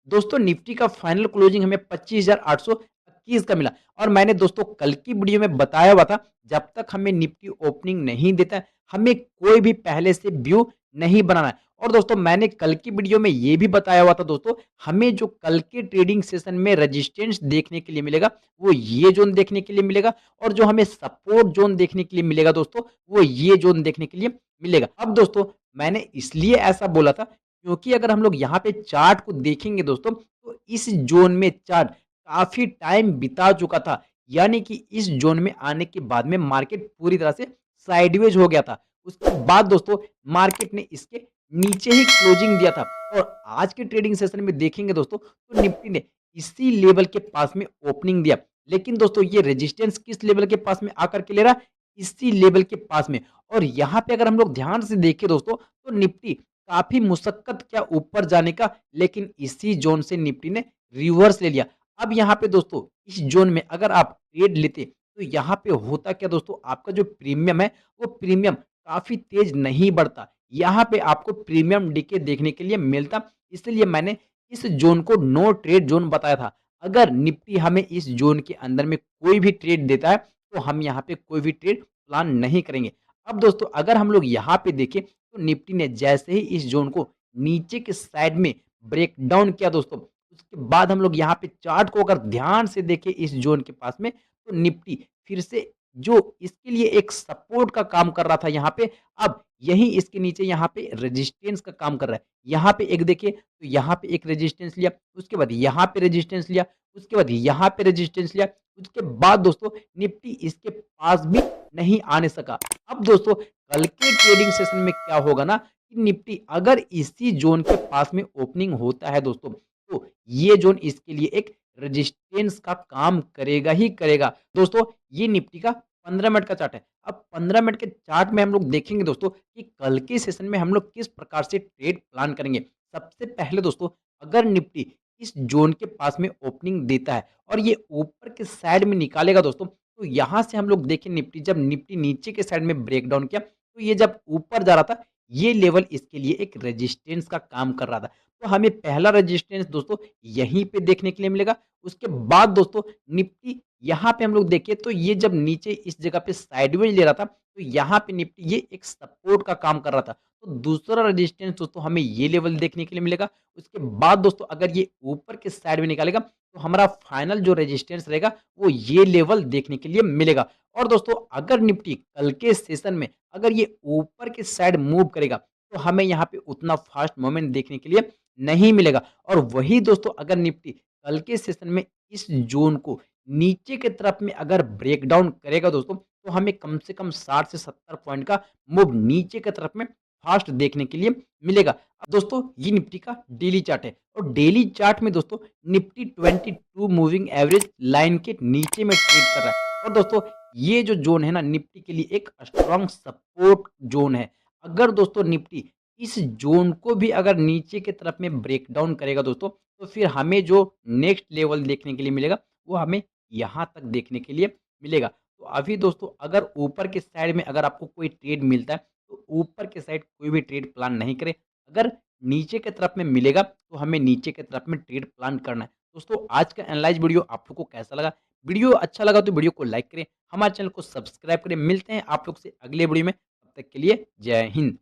दोस्तों निफ्टी का final closing हमें 25,821 का मिला और मैंने दोस्तों कल की वीडियो में बताया हुआ था जब तक हमें निफ्टी ओपनिंग नहीं देता है, हमें कोई भी पहले से व्यू नहीं बनाना है। और दोस्तों मैंने कल की वीडियो में ये भी बताया हुआ था दोस्तों, हमें जो कल के ट्रेडिंग सेशन में रेजिस्टेंस देखने के लिए मिलेगा, वो ये ज़ोन देखने के लिए मिलेगा और जो हमें सपोर्ट ज़ोन देखने के लिए मिलेगा दोस्तों, वो ये ज़ोन देखने के लिए मिलेगा। अब दोस्तों मैंने इसलिए ऐसा बोला था क्योंकि अगर हम लोग यहाँ पे चार्ट को देखेंगे दोस्तों, तो इस ज़ोन में चार्ट काफ़ी टाइम बिता चुका था। यानी कि इस ज़ोन में आने के बाद में मार्केट पूरी तरह से साइडवेज हो गया था। उसके बाद दोस्तों मार्केट ने इसके नीचे ही क्लोजिंग दिया था और आज के ट्रेडिंग सेशन में देखेंगे दोस्तों, तो निफ्टी ने इसी लेवल के पास में ओपनिंग दिया। लेकिन दोस्तों ये रेजिस्टेंस किस लेवल के पास में आकर के ले रहा है? इसी लेवल के पास में। और यहाँ पे अगर हम लोग ध्यान से देखें दोस्तों, तो निफ्टी काफ़ी मुशक्कत किया ऊपर जाने का, लेकिन इसी ज़ोन से निफ्टी ने रिवर्स ले लिया। अब यहाँ पे दोस्तों इस ज़ोन में अगर आप ट्रेड लेते, तो यहाँ पे होता क्या दोस्तों, आपका जो प्रीमियम है, वो प्रीमियम काफ़ी तेज़ नहीं बढ़ता। यहाँ पे आपको प्रीमियम डीके देखने के लिए मिलता, इसलिए मैंने इस ज़ोन को नो ट्रेड ज़ोन बताया था। अगर निफ्टी हमें इस ज़ोन के अंदर में कोई भी ट्रेड देता है, तो हम यहाँ पे कोई भी ट्रेड प्लान नहीं करेंगे। अब दोस्तों अगर हम लोग यहाँ पे देखें, तो निफ्टी ने जैसे ही इस ज़ोन को नीचे के साइड में ब्रेक डाउन किया दोस्तों, उसके बाद हम लोग यहाँ पे चार्ट को अगर ध्यान से देखें इस ज़ोन के पास में, तो निफ्टी फिर से जो इसके लिए एक सपोर्ट का काम कर रहा था यहाँ पे, अब यहीं इसके नीचे यहाँ पे रेजिस्टेंस का काम कर रहा है। यहाँ पे एक देखिए, तो यहाँ पे एक रेजिस्टेंस लिया, उसके बाद यहाँ पे रेजिस्टेंस लिया, उसके बाद यहाँ पे रेजिस्टेंस लिया, उसके बाद दोस्तों निफ्टी इसके पास भी नहीं आने सका। अब दोस्तों कल के ट्रेडिंग सेशन में क्या होगा ना, कि निफ्टी अगर इसी ज़ोन के पास में ओपनिंग होता है दोस्तों, तो ये ज़ोन इसके लिए एक रेजिस्टेंस का काम करेगा ही करेगा। दोस्तों ये निफ्टी का 15 मिनट का चार्ट है। अब 15 मिनट के चार्ट में हम लोग देखेंगे दोस्तों कि कल के सेशन में हम लोग किस प्रकार से ट्रेड प्लान करेंगे। सबसे पहले दोस्तों अगर निफ्टी इस ज़ोन के पास में ओपनिंग देता है और ये ऊपर के साइड में निकालेगा दोस्तों, तो यहाँ से हम लोग देखें निफ्टी जब निफ्टी नीचे के साइड में ब्रेक डाउन किया, तो ये जब ऊपर जा रहा था, ये लेवल इसके लिए एक रेजिस्टेंस का काम कर रहा था। तो हमें पहला रेजिस्टेंस दोस्तों यहीं पे देखने के लिए मिलेगा। उसके बाद दोस्तों निफ्टी यहाँ पे हम लोग देखें, तो ये जब नीचे इस जगह पे साइडवेज ले रहा था, तो यहाँ पे निफ्टी ये एक सपोर्ट का काम कर रहा था। तो दूसरा रेजिस्टेंस दोस्तों हमें ये लेवल देखने के लिए मिलेगा। उसके बाद दोस्तों अगर ये ऊपर के साइड में निकालेगा, तो हमारा फाइनल जो रेजिस्टेंस रहेगा, वो ये लेवल देखने के लिए मिलेगा। और दोस्तों अगर निफ्टी कल के सेशन में अगर ये ऊपर के साइड मूव करेगा, तो हमें यहाँ पे उतना फास्ट मूवमेंट देखने के लिए नहीं मिलेगा। और वही दोस्तों अगर निफ्टी कल के सेशन में इस ज़ोन को नीचे की तरफ में अगर ब्रेक डाउन करेगा दोस्तों, तो हमें कम से कम 60 से 70 पॉइंट का मूव नीचे की तरफ में फास्ट देखने के लिए मिलेगा। अब दोस्तों ये निफ्टी का डेली चार्ट है और डेली चार्ट में दोस्तों निफ्टी 22 मूविंग एवरेज लाइन के नीचे में ट्रेड कर रहा है। और दोस्तों ये जो ज़ोन है ना निफ्टी के लिए एक स्ट्रॉन्ग सपोर्ट ज़ोन है। अगर दोस्तों निफ्टी इस ज़ोन को भी अगर नीचे की तरफ में ब्रेक डाउन करेगा दोस्तों, तो फिर हमें जो नेक्स्ट लेवल देखने के लिए मिलेगा, वो हमें यहाँ तक देखने के लिए मिलेगा। तो अभी दोस्तों अगर ऊपर के साइड में अगर आपको कोई ट्रेड मिलता है, तो ऊपर के साइड कोई भी ट्रेड प्लान नहीं करें। अगर नीचे की तरफ में मिलेगा, तो हमें नीचे की तरफ में ट्रेड प्लान करना है। दोस्तों आज का एनालाइज़ वीडियो आप लोग को कैसा लगा? वीडियो अच्छा लगा तो वीडियो को लाइक करें, हमारे चैनल को सब्सक्राइब करें। मिलते हैं आप लोग से अगले वीडियो में, तब तक के लिए जय हिंद।